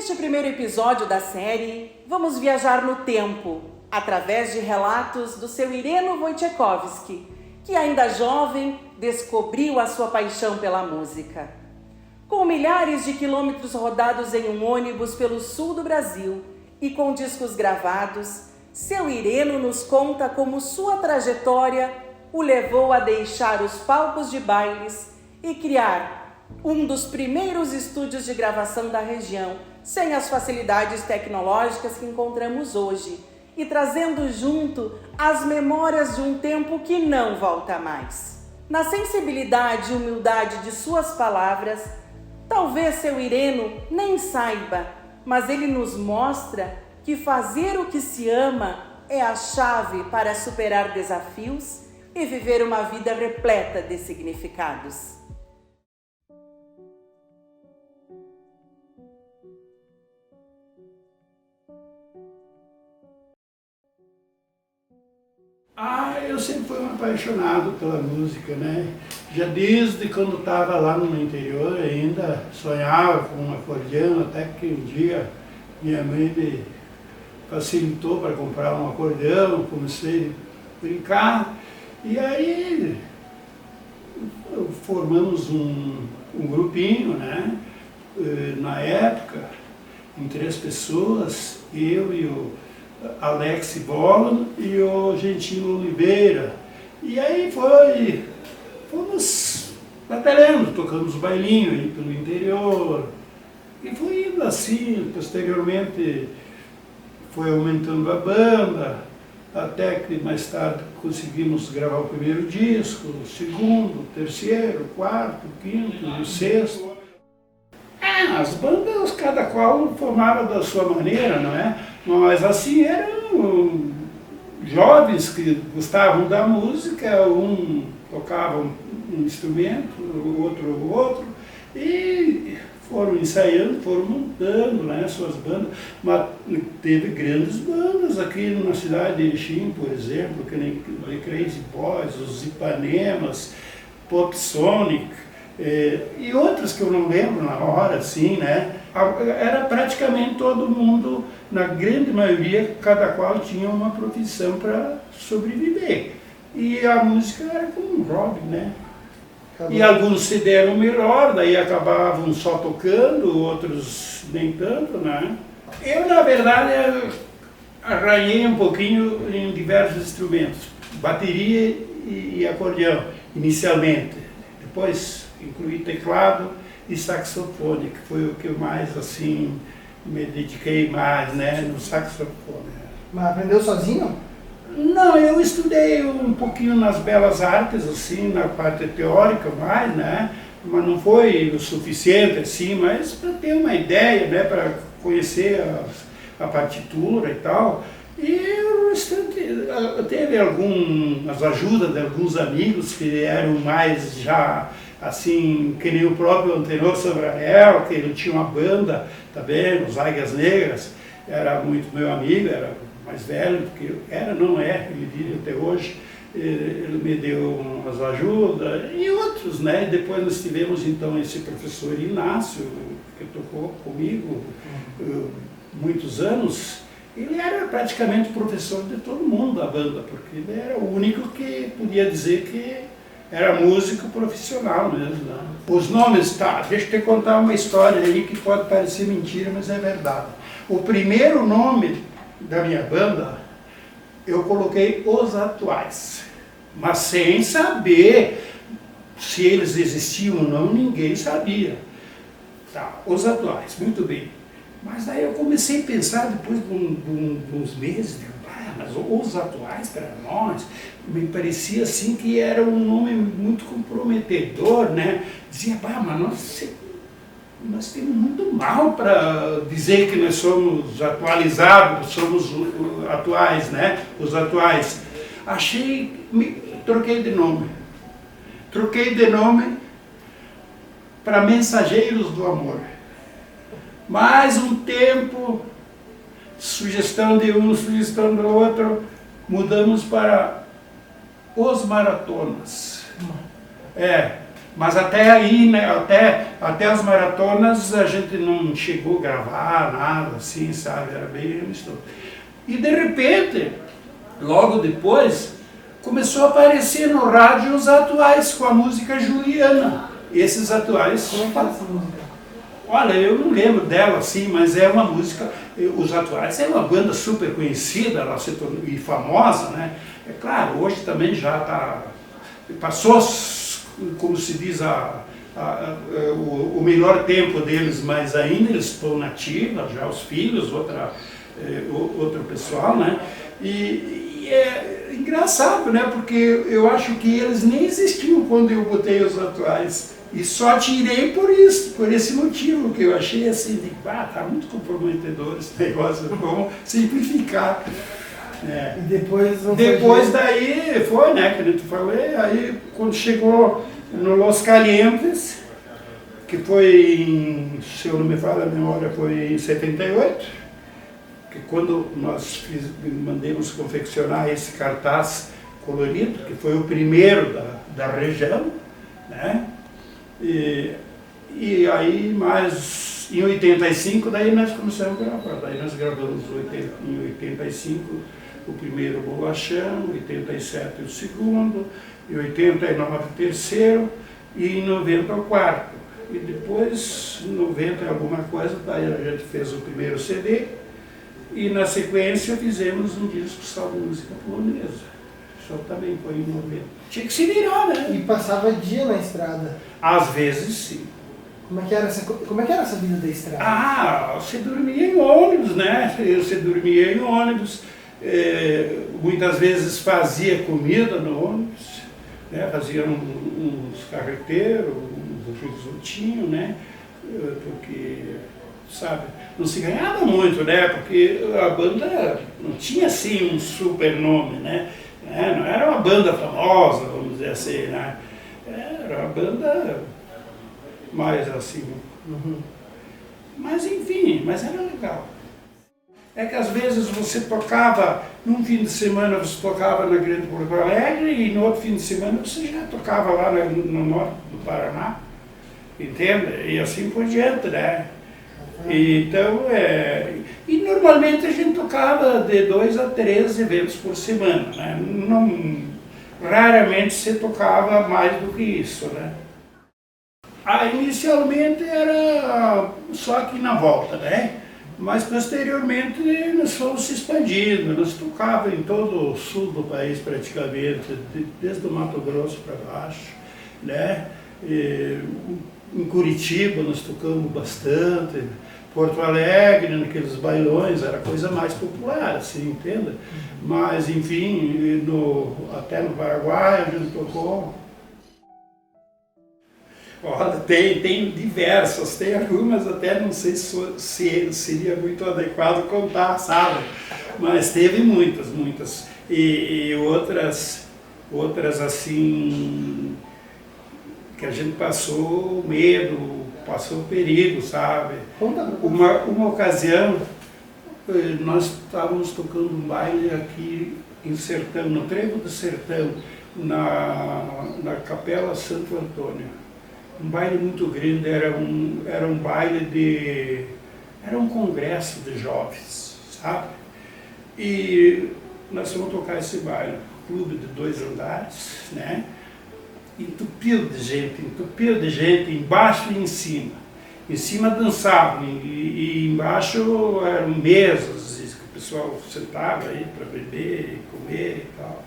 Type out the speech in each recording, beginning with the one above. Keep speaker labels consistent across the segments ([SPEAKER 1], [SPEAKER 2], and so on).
[SPEAKER 1] Neste primeiro episódio da série, vamos viajar no tempo, através de relatos do seu Ireno Wojciechowski, que ainda jovem descobriu a sua paixão pela música. Com milhares de quilômetros rodados em um ônibus pelo sul do Brasil e com discos gravados, seu Ireno nos conta como sua trajetória o levou a deixar os palcos de bailes e criar um dos primeiros estúdios de gravação da região, sem as facilidades tecnológicas que encontramos hoje, e trazendo junto as memórias de um tempo que não volta mais. Na sensibilidade e humildade de suas palavras, talvez seu Ireno nem saiba, mas ele nos mostra que fazer o que se ama é a chave para superar desafios e viver uma vida repleta de significados.
[SPEAKER 2] Eu sempre fui um apaixonado pela música, né? Já desde quando estava lá no interior ainda, sonhava com um acordeão, até que um dia minha mãe me facilitou para comprar um acordeão, comecei a brincar, e aí formamos um grupinho, né? Na época, em 3 pessoas, eu e o Alex Bola e o Gentil Oliveira. E aí fomos batalhando, tocamos bailinho aí pelo interior. E foi indo assim, posteriormente foi aumentando a banda, até que mais tarde conseguimos gravar o primeiro disco, o segundo, o terceiro, o quarto, o quinto, o sexto. As bandas, cada qual formava da sua maneira, não é? Mas assim, eram jovens que gostavam da música, um tocava um instrumento, o outro, e foram ensaiando, foram montando, né, suas bandas. Mas teve grandes bandas aqui na cidade de Erechim, por exemplo, que nem The Crazy Boys, os Ipanemas, Pop Sonic, e outros que eu não lembro na hora, assim, né? Era praticamente todo mundo, na grande maioria, cada qual tinha uma profissão para sobreviver. E a música era como um hobby, né? E alguns se deram melhor, daí acabavam só tocando, outros nem tanto, né? Eu, na verdade, arranhei um pouquinho em diversos instrumentos, bateria e acordeão, inicialmente. Depois incluí teclado e saxofone, que foi o que eu mais, assim, me dediquei mais, né, no saxofone.
[SPEAKER 3] Mas aprendeu sozinho?
[SPEAKER 2] Não, eu estudei um pouquinho nas belas artes, assim, na parte teórica mais, né, mas não foi o suficiente, assim, mas para ter uma ideia, né, para conhecer a partitura e tal. E o restante, teve algumas ajudas de alguns amigos que eram mais já, assim, que nem o próprio Antenor Sobranel, que ele tinha uma banda também, os Águias Negras, era muito meu amigo, era mais velho do que eu, não é, ele vive até hoje, ele me deu umas ajudas, e outros, né? Depois nós tivemos então esse professor Inácio, que tocou comigo muitos anos. Ele era praticamente professor de todo mundo da banda, porque ele era o único que podia dizer que era músico profissional mesmo, né? Os nomes, tá, deixa eu te contar uma história aí que pode parecer mentira, mas é verdade. O primeiro nome da minha banda, eu coloquei Os Atuais, mas sem saber se eles existiam ou não, ninguém sabia. Tá, Os Atuais, muito bem. Mas daí eu comecei a pensar, depois de uns meses, mas Os Atuais para nós, me parecia assim que era um nome muito comprometedor, né? Dizia, mas nós temos muito mal para dizer que nós somos atualizados, somos atuais, né? Os atuais. Troquei de nome. Troquei de nome para Mensageiros do Amor. Mais um tempo, sugestão de um, sugestão do outro, mudamos para Os Maratonas. Mas até aí, né, até as maratonas, a gente não chegou a gravar nada assim, sabe? Era bem amistoso. E de repente, logo depois, começou a aparecer no rádio os Atuais com a música Juliana. Esses Atuais...
[SPEAKER 3] Como é que era essa música?
[SPEAKER 2] Olha, eu não lembro dela assim, mas é uma música... Os Atuais é uma banda super conhecida, ela se tornou, e famosa, né? É claro, hoje também já está... Passou, como se diz, o melhor tempo deles, mas ainda eles estão nativos, já os filhos, outro pessoal, né? E é engraçado, né? Porque eu acho que eles nem existiam quando eu botei os Atuais. E só tirei por isso, por esse motivo, que eu achei assim, tá muito comprometedor esse negócio, vamos simplificar.
[SPEAKER 3] E depois
[SPEAKER 2] daí foi, né, que a gente falou, aí quando chegou no Los Calientes, que foi, se eu não me falha a memória, foi em 78, que quando nós mandamos confeccionar esse cartaz colorido, que foi o primeiro da região, né, e aí mais em 85, daí nós começamos a gravar, daí nós gravamos em 85 o primeiro Bolachão, 87 o segundo, em 89 o terceiro e em 90 o quarto. E depois, em 90 alguma coisa, daí a gente fez o primeiro CD e na sequência fizemos um disco só de música polonesa. Só também foi em 90. Tinha que se virar, né?
[SPEAKER 3] E passava dia na estrada.
[SPEAKER 2] Às vezes sim.
[SPEAKER 3] Como é que era essa vida da estrada?
[SPEAKER 2] Ah, você dormia em ônibus, né? Você dormia em ônibus. Muitas vezes fazia comida no ônibus, né? Fazia uns carreteiros, uns risotinhos, né? Porque, sabe, não se ganhava muito, né? Porque a banda não tinha assim um super nome, né? Não era uma banda famosa, vamos dizer assim, né? Era uma banda mais assim.
[SPEAKER 3] Uhum.
[SPEAKER 2] Mas enfim, mas era legal. É que às vezes você tocava, num fim de semana você tocava na Grande Porto Alegre e no outro fim de semana você já tocava lá no norte do Paraná, entende? E assim por diante, né? Então, e normalmente a gente tocava de 2 a 3 eventos por semana, né? Raramente você tocava mais do que isso, né? Inicialmente era só aqui na volta, né? Mas posteriormente nós fomos se expandindo, nós tocávamos em todo o sul do país praticamente, desde o Mato Grosso para baixo, né? Em Curitiba nós tocamos bastante, Porto Alegre, naqueles bailões, era a coisa mais popular, assim, entenda? Mas enfim, até no Paraguai a gente tocou. Olha, tem diversas, tem algumas até não sei se seria muito adequado contar, sabe? Mas teve muitas. E outras assim, que a gente passou medo, passou perigo, sabe? Uma ocasião, nós estávamos tocando um baile aqui em Sertão, no Trevo do Sertão, na Capela Santo Antônio. Um baile muito grande, era um baile era um congresso de jovens, sabe? E nós fomos tocar esse baile, clube de 2 andares, né? Entupiu de gente, embaixo e em cima. Em cima dançavam e embaixo eram mesas, que o pessoal sentava aí para beber e comer e tal.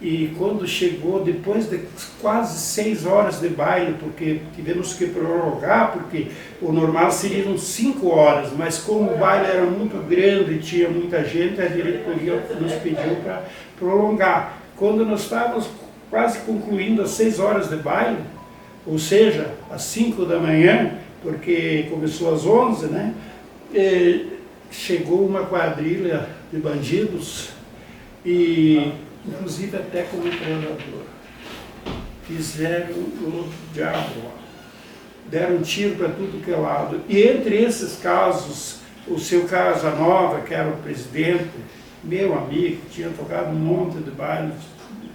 [SPEAKER 2] E quando chegou, depois de quase 6 horas de baile, porque tivemos que prorrogar, porque o normal seriam 5 horas, mas como o baile era muito grande e tinha muita gente, a diretoria nos pediu para prolongar. Quando nós estávamos quase concluindo as 6 horas de baile, ou seja, às 5 da manhã, porque começou às 11, né? Chegou uma quadrilha de bandidos e inclusive até como treinador. Fizeram o diabo, deram um tiro para tudo que é lado. E entre esses casos, o seu Casanova, que era o presidente, meu amigo, tinha tocado um monte de bailes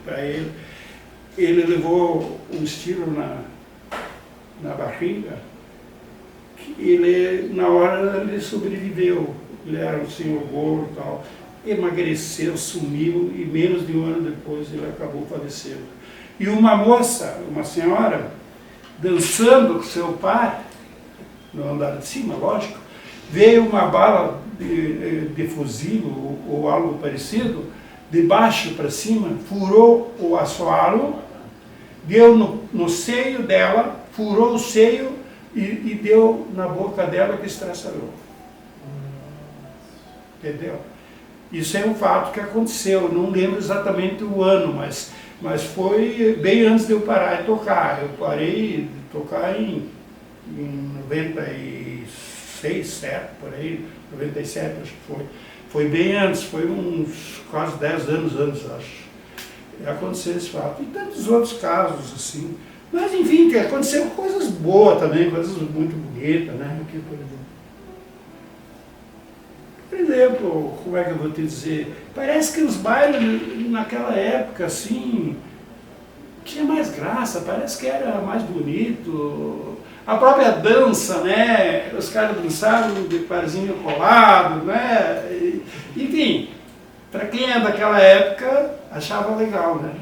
[SPEAKER 2] para ele, ele levou uns tiros na barriga, que ele, na hora, ele sobreviveu. Ele era um senhor gordo e tal. Emagreceu, sumiu e menos de um ano depois ele acabou falecendo. E uma moça, uma senhora, dançando com seu pai, no andar de cima, lógico, veio uma bala de fuzil ou algo parecido, de baixo para cima, furou o assoalho, deu no seio dela, furou o seio e deu na boca dela que estraçalhou. Entendeu? Isso é um fato que aconteceu, não lembro exatamente o ano, mas foi bem antes de eu parar de tocar. Eu parei de tocar em 96, 7, por aí, 97 acho que foi. Foi bem antes, foi uns quase 10 anos antes, acho. Aconteceu esse fato. E tantos outros casos, assim. Mas, enfim, que aconteceu coisas boas também, coisas muito bonitas, né? Aqui, por exemplo, como é que eu vou te dizer? Parece que os bailes naquela época, assim, tinha mais graça, parece que era mais bonito. A própria dança, né? Os caras dançavam de parzinho colado, né? Enfim, para quem é daquela época, achava legal, né?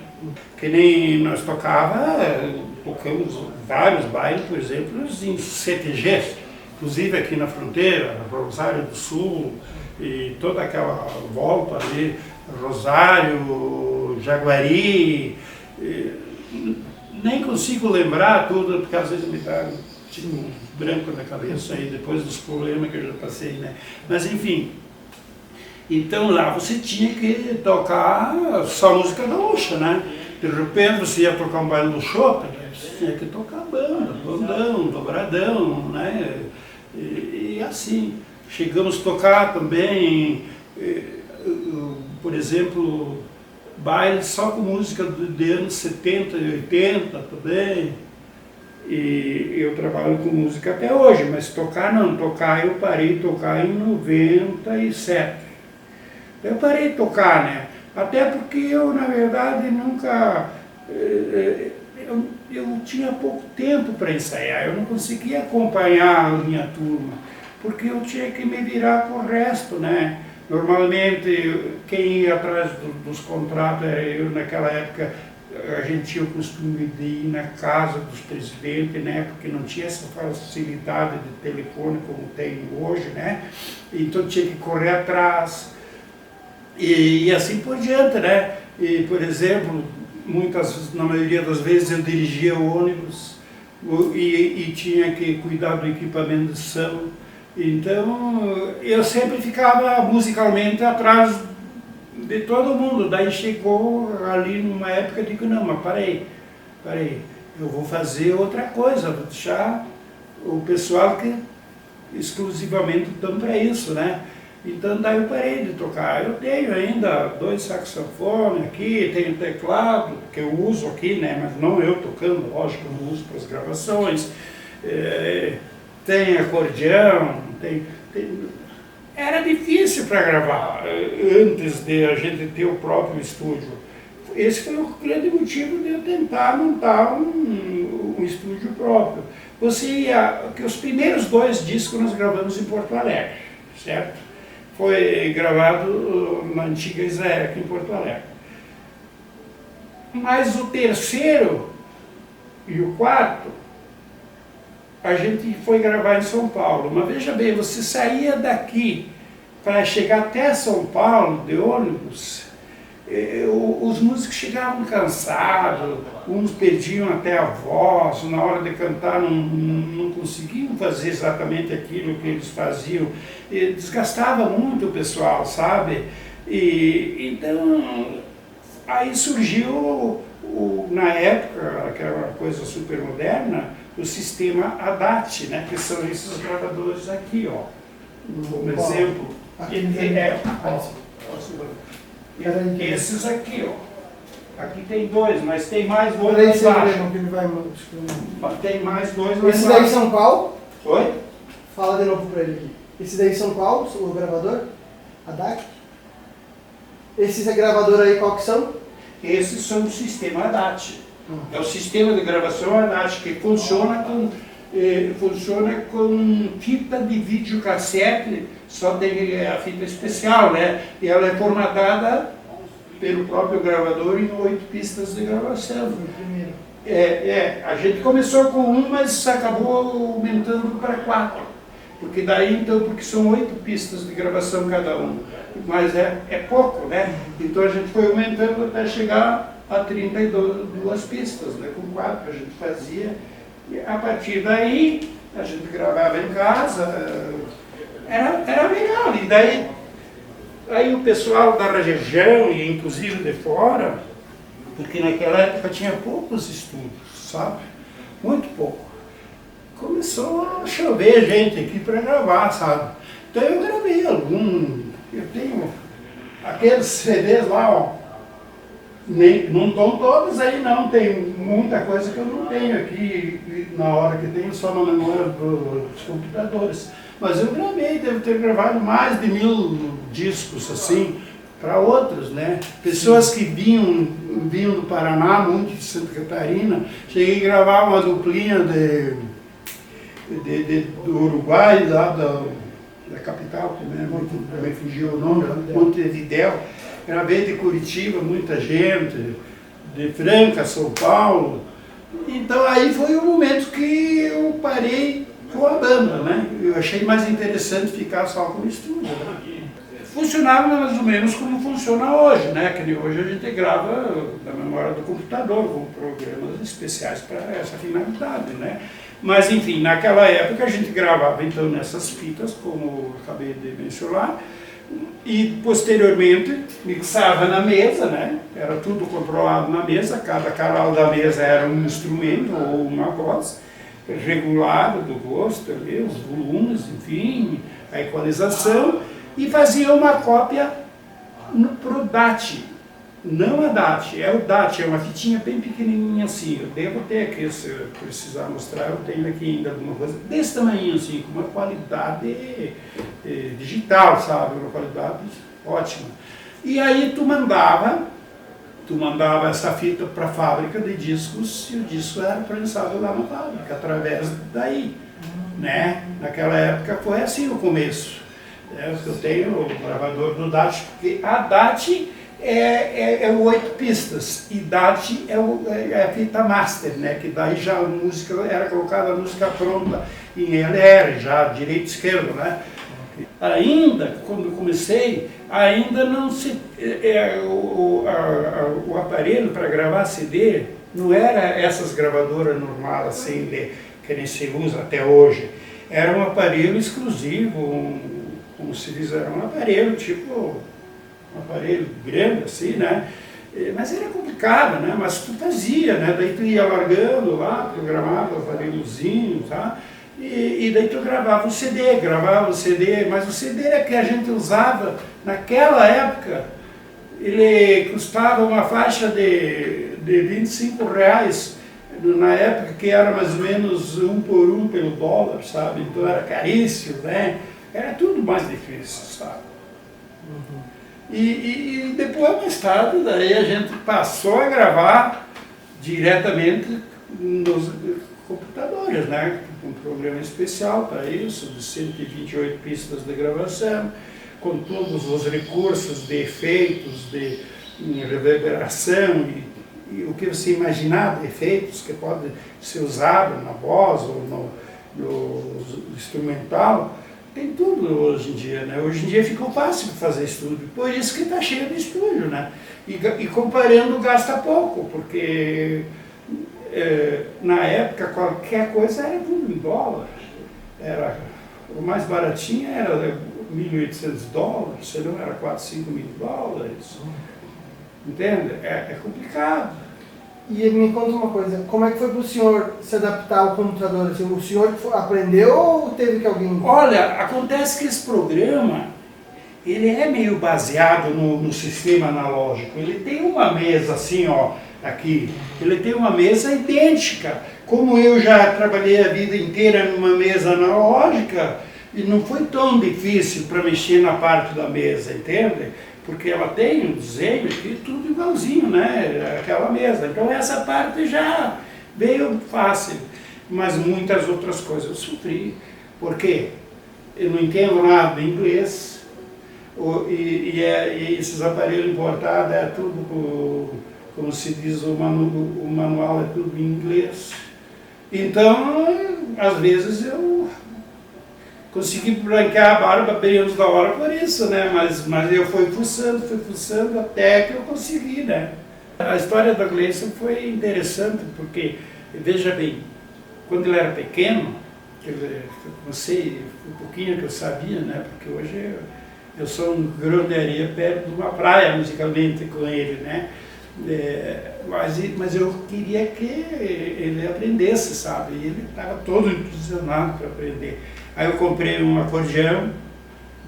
[SPEAKER 2] Que nem nós tocamos vários bailes, por exemplo, em CTGs, inclusive aqui na fronteira, Rosário do Sul, e toda aquela volta ali, Rosário, Jaguari, nem consigo lembrar tudo, porque às vezes me dá um branco na cabeça aí, depois dos problemas que eu já passei, né? Mas enfim, então lá você tinha que tocar só música gaúcha, né? De repente você ia tocar um baile no shopping, você tinha que tocar banda, bandão, dobradão, né? E assim, chegamos a tocar também, por exemplo, baile só com música de anos 70 e 80 também. E eu trabalho com música até hoje, mas tocar não, tocar eu parei de tocar em 97. Eu parei de tocar, né? Até porque eu, na verdade, nunca... Eu tinha pouco tempo para ensaiar, eu não conseguia acompanhar a minha turma, porque eu tinha que me virar com o resto, né? Normalmente, quem ia atrás dos contratos era eu. Naquela época, a gente tinha o costume de ir na casa dos presidentes, né? Porque não tinha essa facilidade de telefone como tem hoje, né? Então tinha que correr atrás e assim por diante, né? E, por exemplo, na maioria das vezes eu dirigia o ônibus e tinha que cuidar do equipamento de som. Então, eu sempre ficava musicalmente atrás de todo mundo. Daí chegou ali numa época, eu digo, não, mas parei, eu vou fazer outra coisa, vou deixar o pessoal que exclusivamente estão para isso, né? Então, daí eu parei de tocar. Eu tenho ainda 2 saxofones aqui, tenho teclado, que eu uso aqui, né? Mas não eu tocando, lógico, eu não uso para as gravações. Tem acordeão, Era difícil para gravar, antes de a gente ter o próprio estúdio. Esse foi o grande motivo de eu tentar montar um estúdio próprio. Que os primeiros 2 discos nós gravamos em Porto Alegre, certo? Foi gravado na antiga Israel, aqui em Porto Alegre. Mas o terceiro e o quarto, a gente foi gravar em São Paulo. Mas veja bem, você saía daqui para chegar até São Paulo de ônibus, os músicos chegavam cansados, uns perdiam até a voz, na hora de cantar não conseguiam fazer exatamente aquilo que eles faziam. E desgastava muito o pessoal, sabe? Então, aí surgiu, na época, que era uma coisa super moderna, o sistema ADAT, né? Que são esses gravadores aqui, ó. Como exemplo. Esses aqui, ó. Aqui tem 2, mas tem mais 2 lá embaixo. Tem mais 2 lá embaixo.
[SPEAKER 3] Esses daí são qual?
[SPEAKER 2] Oi?
[SPEAKER 3] Fala de novo para ele aqui. Esses daí são qual? O gravador? A DAC? Esses gravadores aí qual que são?
[SPEAKER 2] Esses são o sistema ADAT. É o sistema de gravação ADAT, que funciona com fita de videocassete, só tem a fita especial, né? E ela é formatada pelo próprio gravador em 8 pistas de gravação.
[SPEAKER 3] Foi o primeiro.
[SPEAKER 2] A gente começou com 1, mas acabou aumentando para 4. Porque daí, então, porque são 8 pistas de gravação cada um. Mas é pouco, né? Então a gente foi aumentando até chegar a 32 pistas, né? Com 4 a gente fazia. E a partir daí, a gente gravava em casa. Era legal. E daí aí o pessoal da região, e inclusive de fora, porque naquela época tinha poucos estúdios, sabe? Muito pouco. Começou a chover gente aqui para gravar, sabe? Então eu gravei eu tenho aqueles CDs lá, ó, não estão todos aí não, tem muita coisa que eu não tenho aqui na hora que tenho só na memória dos computadores. Mas eu gravei, devo ter gravado mais de 1000 discos assim, para outros, né? Pessoas que vinham do Paraná, muito de Santa Catarina, cheguei a gravar uma duplinha do Uruguai, lá da capital, também fugiu o nome, Montevidéu. Gravei de Curitiba, muita gente, de Franca, São Paulo. Então aí foi o momento que eu parei com a banda, né? Eu achei mais interessante ficar só com o estúdio, né? Funcionava mais ou menos como funciona hoje, né? Que hoje a gente grava na memória do computador, com programas especiais para essa finalidade, né? Mas enfim, naquela época a gente gravava então nessas fitas, como eu acabei de mencionar, e posteriormente mixava na mesa, né? Era tudo controlado na mesa, cada canal da mesa era um instrumento ou uma voz, regulado do gosto, ali, os volumes, enfim, a equalização, e fazia uma cópia pro DAT, não a DAT, é o DAT, é uma fitinha bem pequenininha assim, eu devo ter aqui, se eu precisar mostrar, eu tenho aqui ainda alguma coisa desse tamanho assim, com uma qualidade digital, sabe, uma qualidade ótima. E aí tu mandava essa fita para a fábrica de discos e o disco era prensado lá na fábrica, através daí, né? Naquela época foi assim o começo. Eu tenho o gravador do DAT, porque a DAT é 8 pistas e DAT é a fita master, né? Que daí já a música, era colocada a música pronta em LR, já direito e esquerdo, né? Ainda, quando comecei, ainda não se... o aparelho para gravar CD não era essas gravadoras normais assim, que nem se usa até hoje. Era um aparelho exclusivo, como se diz, era um aparelho tipo... um aparelho grande assim, né? Mas era complicado, né? Mas tu fazia, né? Daí tu ia largando lá, programava o aparelhozinho, tá? E daí tu gravava o CD, mas o CD era que a gente usava naquela época, ele custava uma faixa de R$25, na época que era mais ou menos 1 por 1 pelo dólar, sabe? Então era caríssimo, né? Era tudo mais difícil, sabe? Uhum. E depois, mais tarde, daí a gente passou a gravar diretamente nos computadores, né? Com um programa especial para isso, de 128 pistas de gravação, com todos os recursos de efeitos, de reverberação e o que você imaginar de efeitos que pode ser usado na voz ou no instrumental. Tem tudo hoje em dia, né? Hoje em dia ficou fácil fazer estúdio, por isso que está cheio de estúdio, né? E comparando gasta pouco, porque na época qualquer coisa era tudo em dólar. O mais baratinho era $1.800, se não era $4, $5.000. Entende? É complicado.
[SPEAKER 3] E me conta uma coisa, como é que foi para o senhor se adaptar ao computador? Assim, o senhor aprendeu ou teve que alguém...
[SPEAKER 2] Olha, acontece que esse programa, ele é meio baseado no sistema analógico. Ele tem uma mesa assim, ó, aqui. Ele tem uma mesa idêntica. Como eu já trabalhei a vida inteira numa mesa analógica, E não foi tão difícil para mexer na parte da mesa, entende? Porque ela tem um desenho aqui, tudo igualzinho, né? Aquela mesa. Então essa parte já veio fácil. Mas muitas outras coisas eu sofri. Por quê? Eu não entendo nada de inglês. E esses aparelhos importados é tudo, como se diz, o manual é tudo em inglês. Então, às vezes eu consegui branquear a barba bem antes da hora por isso, né? Mas eu fui fuçando até que eu consegui, né? A história da Gleison foi interessante porque, veja bem, quando ele era pequeno, não sei, um pouquinho que eu sabia, né? Porque hoje eu sou um grão de areia perto de uma praia musicalmente com ele, né? Mas eu queria que ele aprendesse, sabe? E ele estava todo entusiasmado para aprender. Aí eu comprei um acordeão,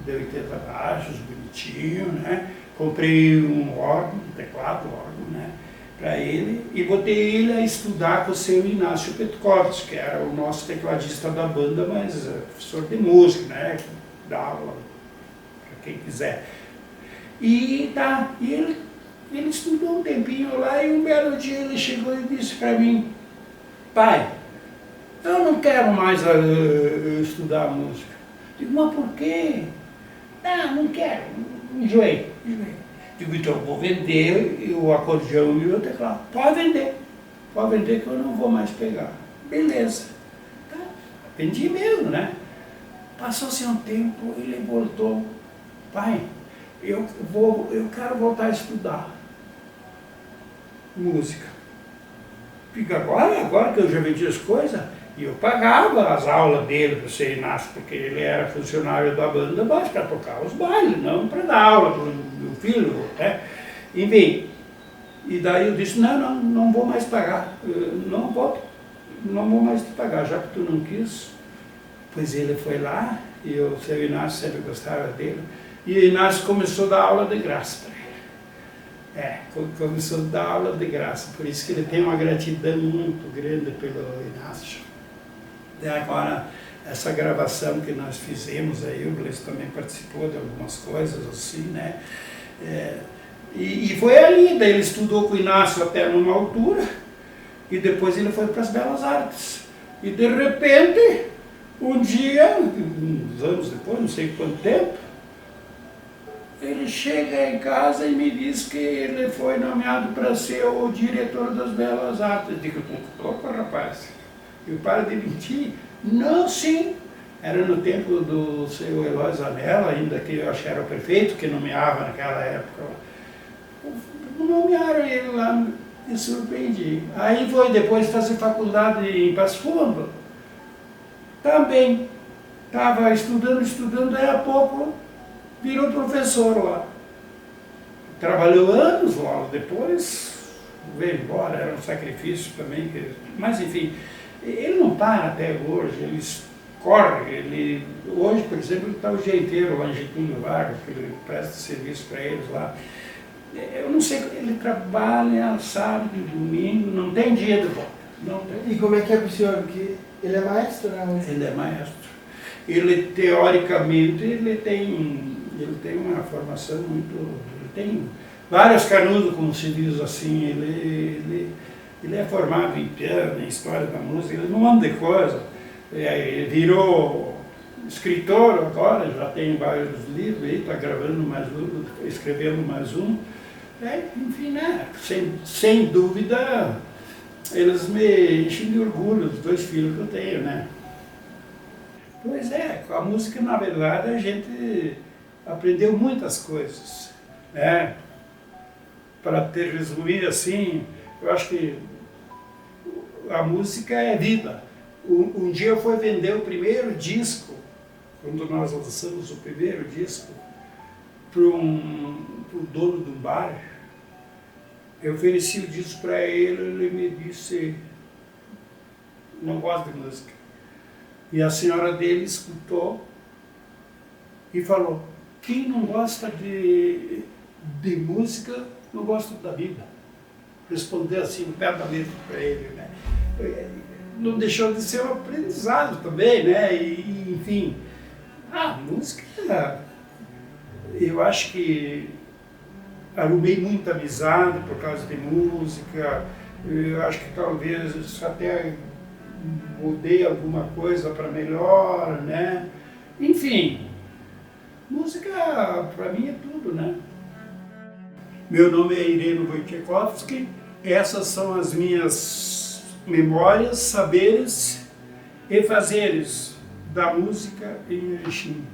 [SPEAKER 2] de 80 baixos, bonitinho, né? Comprei um órgão, um teclado, órgão, né? Para ele, e botei ele a estudar com o seu Inácio Petkovski, que era o nosso tecladista da banda, mas professor de música, né? Dá aula para quem quiser. E ele estudou um tempinho lá e um belo dia ele chegou e disse para mim: pai, eu não quero mais estudar música. Digo, mas por quê? Não quero, enjoei. Digo, então eu vou vender o acordeão e o teclado. Pode vender que eu não vou mais pegar. Beleza. Tá. Vendi mesmo, né? Passou-se um tempo, ele voltou. Pai, eu quero voltar a estudar música. Fica agora que eu já vendi as coisas, e eu pagava as aulas dele para o seu Inácio, porque ele era funcionário da banda, mas para tocar os bailes, não para dar aula para o meu filho, né? Enfim, e daí eu disse, não vou mais pagar, não vou mais te pagar, já que tu não quis. Pois ele foi lá, e o seu Inácio sempre gostava dele, e o Inácio começou a dar aula de graça para ele. Começou a dar aula de graça, por isso que ele tem uma gratidão muito grande pelo Inácio. E agora, essa gravação que nós fizemos aí, o Gleison também participou de algumas coisas assim, né? E foi ali, daí ele estudou com o Inácio até numa altura, e depois ele foi para as Belas Artes. E de repente, um dia, uns anos depois, não sei quanto tempo, ele chega em casa e me diz que ele foi nomeado para ser o diretor das Belas Artes. Eu digo, opa, rapaz, eu paro de mentir. Não, sim. Era no tempo do seu Eloy Zanella, ainda que eu acho que era o prefeito que nomeava naquela época. Nomearam ele lá, me surpreendi. Aí foi depois fazer faculdade em Passo Fundo. Também estava estudando, daí a pouco virou professor lá. Trabalhou anos lá, depois veio embora, era um sacrifício também. Mas enfim, ele não para até hoje, ele corre. Hoje, por exemplo, ele está o dia inteiro lá em Getúlio Vargas, que ele presta serviço para eles lá. Eu não sei, ele trabalha sábado e domingo, não tem dia de volta. Não tem.
[SPEAKER 3] E como é que é para o senhor? Porque ele é maestro, né?
[SPEAKER 2] Ele é maestro. Ele, teoricamente, ele tem uma formação muito... Ele tem vários canudos, como se diz assim. Ele é formado em piano, em história da música, ele não manda de coisa. Ele virou escritor agora, já tem vários livros, está gravando mais um, escrevendo mais um. Enfim, né? Sem dúvida, eles me enchem de orgulho, os dois filhos que eu tenho, né? Pois é, com a música, na verdade, a gente aprendeu muitas coisas, né? Para te resumir assim, eu acho que a música é vida. Um dia eu fui vender o primeiro disco, quando nós lançamos o primeiro disco, para o dono de um bar. Eu ofereci o disco para ele me disse, não gosto de música. E a senhora dele escutou e falou, quem não gosta de música, não gosta da vida. Respondeu assim, no pé da letra para ele, né? Não deixou de ser um aprendizado também, né? Enfim, Ah, música, eu acho que arrumei muita amizade por causa de música, eu acho que talvez até mudei alguma coisa para melhor, né? Enfim, música para mim é tudo, né? Meu nome é Ireno Wojciechowski, essas são as minhas memórias, saberes e fazeres da música em Erechim.